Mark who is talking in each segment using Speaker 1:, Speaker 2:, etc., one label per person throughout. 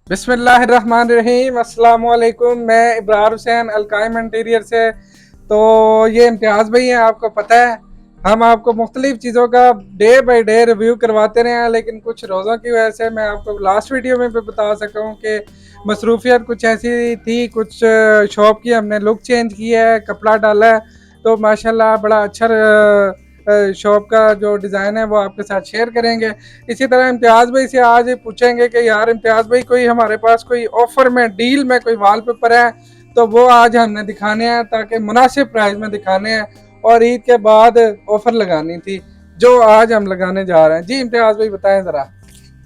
Speaker 1: बिस्मिल्लाहिर्रहमानिर्रहीम अस्सलाम वालेकुम। मैं इब्रार हुसैन अलकाइम इंटीरियर से। तो ये इम्तियाज़ भाई हैं, आपको पता है हम आपको मुख्तलिफ चीज़ों का डे बाई डे रिव्यू करवाते रहे हैं, लेकिन कुछ रोज़ों की वजह से मैं आपको लास्ट वीडियो में भी बता सका हूँ कि मसरूफियत कुछ ऐसी थी। कुछ शॉप की हमने लुक चेंज किया है, कपड़ा डाला है, तो माशाल्लाह बड़ा अच्छा शॉप का जो डिज़ाइन है वो आपके साथ शेयर करेंगे। इसी तरह इम्तियाज़ भाई से आज पूछेंगे कि यार इम्तियाज़ भाई कोई हमारे पास कोई ऑफर में डील में कोई वॉलपेपर है तो वो आज हमने दिखाने हैं, ताकि मुनासिब प्राइस में दिखाने हैं और ईद के बाद ऑफर लगानी थी जो आज हम लगाने जा रहे हैं। जी इम्तियाज़ भाई बताएं ज़रा।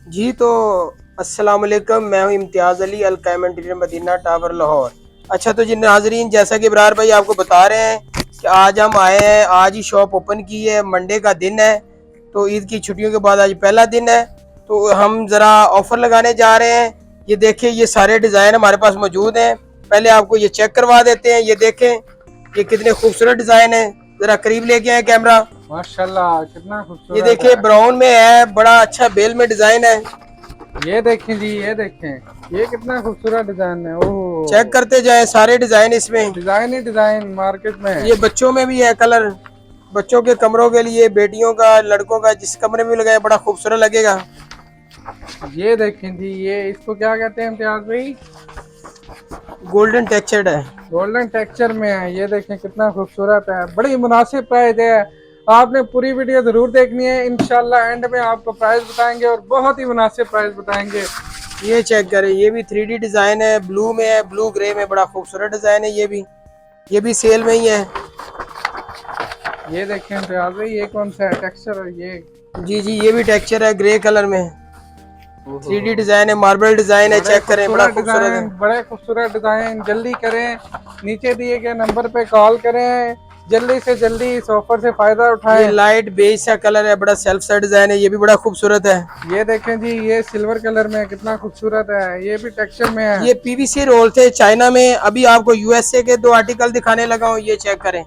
Speaker 2: जी तो अस्सलाम वालेकुम, मैं हूं इम्तियाज़ अली, अलकाइम इंटीरियर मदीना टावर लाहौर। अच्छा तो जी नाजरीन, जैसा कि इब्रार भाई आपको बता रहे हैं कि आज हम आए हैं, आज ही शॉप ओपन की है, मंडे का दिन है, तो ईद की छुट्टियों के बाद आज पहला दिन है, तो हम ज़रा ऑफ़र लगाने जा रहे हैं। ये देखें, ये सारे डिज़ाइन हमारे पास मौजूद हैं। पहले आपको ये चेक करवा देते हैं। ये देखें, ये कितने खूबसूरत डिज़ाइन है। ज़रा करीब लेके आए कैमरा।
Speaker 1: माशाल्लाह कितना खूबसूरत।
Speaker 2: ये देखिए ब्राउन में है, बड़ा अच्छा बेल में डिज़ाइन है।
Speaker 1: ये देखें जी, ये देखें ये कितना खूबसूरत डिजाइन है। ओह,
Speaker 2: चेक करते जाएं, सारे डिजाइन इसमें
Speaker 1: डिजाइन ही डिजाइन मार्केट में है।
Speaker 2: ये बच्चों में भी है कलर, बच्चों के कमरों के लिए, बेटियों का, लड़कों का, जिस कमरे में लगाए बड़ा खूबसूरत लगेगा।
Speaker 1: ये देखें जी, ये इसको क्या कहते हैं इम्तियाज़ भाई?
Speaker 2: गोल्डन टेक्सचर्ड है।
Speaker 1: गोल्डन टेक्सचर में है। ये देखें कितना खूबसूरत है, बड़ी मुनासिब प्राइस है। आपने पूरी वीडियो जरूर देखनी है, इंशाल्लाह एंड में आपको प्राइस बताएंगे और बहुत ही मुनासिब प्राइस बताएंगे।
Speaker 2: ये चेक करें, ये भी 3D डिजाइन है, ब्लू में है, ब्लू ग्रे में, बड़ा खूबसूरत डिजाइन है। ये भी सेल में ही है।
Speaker 1: ये देखें इम्तियाज़ भाई, ये कौन सा है टेक्सचर? ये
Speaker 2: जी, ये भी टेक्सचर है, ग्रे कलर में 3D डिजाइन है, मार्बल डिजाइन है। चेक करें, बड़ा खूबसूरत है।
Speaker 1: बड़े खूबसूरत डिजाइन। जल्दी करें, नीचे दिए गए नंबर पे कॉल करें, जल्दी से जल्दी इस ऑफर से फायदा उठाएं।
Speaker 2: ये लाइट बेज सा कलर है, बड़ा सेल्फ सा डिजाइन है, ये भी बड़ा खूबसूरत है।
Speaker 1: ये देखें जी, ये सिल्वर कलर में कितना खूबसूरत है, ये भी टेक्सचर में है।
Speaker 2: ये पीवीसी रोल थे चाइना में, अभी आपको यूएसए के 2 आर्टिकल दिखाने लगा हूँ। ये चेक करें,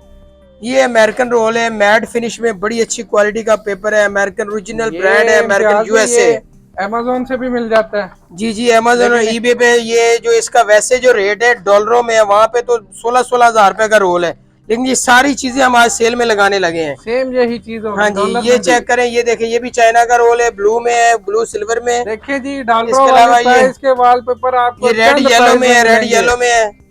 Speaker 2: ये अमेरिकन रोल है, मैट फिनिश में, बड़ी अच्छी क्वालिटी का पेपर है, अमेरिकन ओरिजिनल ब्रांड है, अमेरिकन यूएसए।
Speaker 1: अमेज़न से भी मिल जाता है।
Speaker 2: जी, अमेज़न और ईबे पे। ये जो इसका वैसे जो रेट है डॉलरों में है, वहाँ पे तो 16-16 हजार रुपए का रोल है, लेकिन ये सारी चीजें हम आज सेल में लगाने लगे हैं।
Speaker 1: सेम यही चीज होगी।
Speaker 2: हाँ जी, ये चेक करें, ये देखें, ये भी चाइना का रोल है, ब्लू में है, ब्लू सिल्वर में।
Speaker 1: देखिए जी, डॉलरों
Speaker 2: इसके अलावा
Speaker 1: के वॉलपेपर आपको
Speaker 2: ये रेड येलो में है, रेड येलो में है।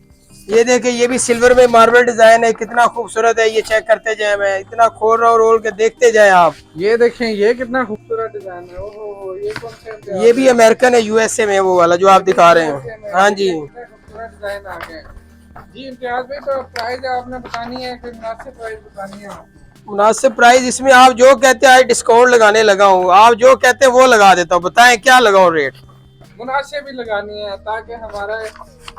Speaker 2: ये देखे, ये भी सिल्वर में मार्बल डिजाइन है, कितना खूबसूरत है। ये चेक करते जाए, मैं इतना खोल रहा हूँ रोल के, देखते जाए आप।
Speaker 1: ये देखें, ये कितना खूबसूरत डिजाइन है। ओहो, ये कौन सा?
Speaker 2: ये भी अमेरिकन है, यूएसए में, वो वाला जो आप दिखा रहे हैं। हाँ जी,
Speaker 1: खूबसूरत डिजाइन आ गए जी। इम्तियाज़ भाई, तो प्राइस आपने बतानी है, फिर मुनासिब प्राइस बतानी है।
Speaker 2: मुनासिब प्राइस इसमें आप जो कहते हैं डिस्काउंट लगाने लगा हूँ, आप जो कहते हैं वो लगा देता हूँ। बताएं क्या लगाऊं रेट?
Speaker 1: मुनासिब ही लगानी है, ताकि हमारा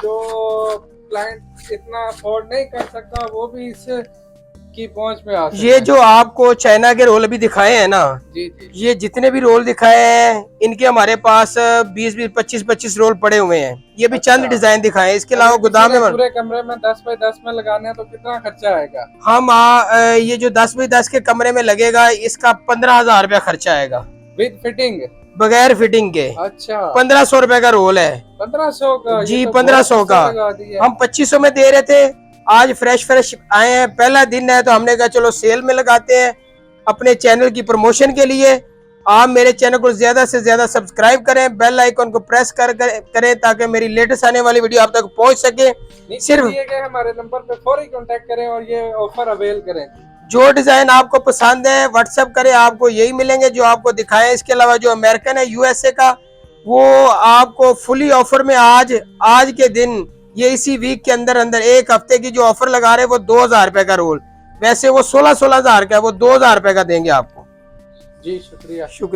Speaker 1: जो क्लाइंट इतना अफोर्ड नहीं कर सकता वो भी इस की पहुंच में आ सके।
Speaker 2: ये जो आपको चाइना के रोल अभी दिखाए हैं ना,
Speaker 1: जी जी,
Speaker 2: ये जितने भी रोल दिखाए हैं, इनके हमारे पास 20-20, 25-25 रोल पड़े हुए हैं। ये भी चंद डिजाइन दिखाए हैं, इसके अलावा गोदाम में
Speaker 1: पूरे कमरे में 10x10 में लगाने हैं तो कितना खर्चा आएगा?
Speaker 2: हम ये जो 10x10 के कमरे में लगेगा, इसका 15,000 रुपया खर्चा आएगा
Speaker 1: विद फिटिंग,
Speaker 2: बगैर फिटिंग के।
Speaker 1: अच्छा,
Speaker 2: 1500 रुपए का रोल है।
Speaker 1: 1500 का?
Speaker 2: जी,
Speaker 1: तो
Speaker 2: 1500 का। हम 2500 में दे रहे थे, आज फ्रेश आए हैं, पहला दिन है, तो हमने कहा चलो सेल में लगाते हैं अपने चैनल की प्रमोशन के लिए। आप मेरे चैनल को ज्यादा से ज्यादा सब्सक्राइब करें, बेल आइकन को प्रेस करें, ताकि मेरी लेटेस्ट आने वाली वीडियो आप तक पहुंच सके। सिर्फ
Speaker 1: हमारे नंबर पे फौरी कांटेक्ट करें और ये ऑफर अवेल करें।
Speaker 2: जो डिजाइन आपको पसंद है व्हाट्सएप करें, आपको यही मिलेंगे जो आपको दिखाएं। इसके अलावा जो अमेरिकन है, यूएसए का, वो आपको फुली ऑफर में आज के दिन, ये इसी वीक के अंदर अंदर, एक हफ्ते की जो ऑफर लगा रहे हैं, वो 2,000 रुपए का रोल, वैसे वो 16-16 हजार का है, वो 2,000 रुपए का देंगे आपको।
Speaker 1: जी शुक्रिया।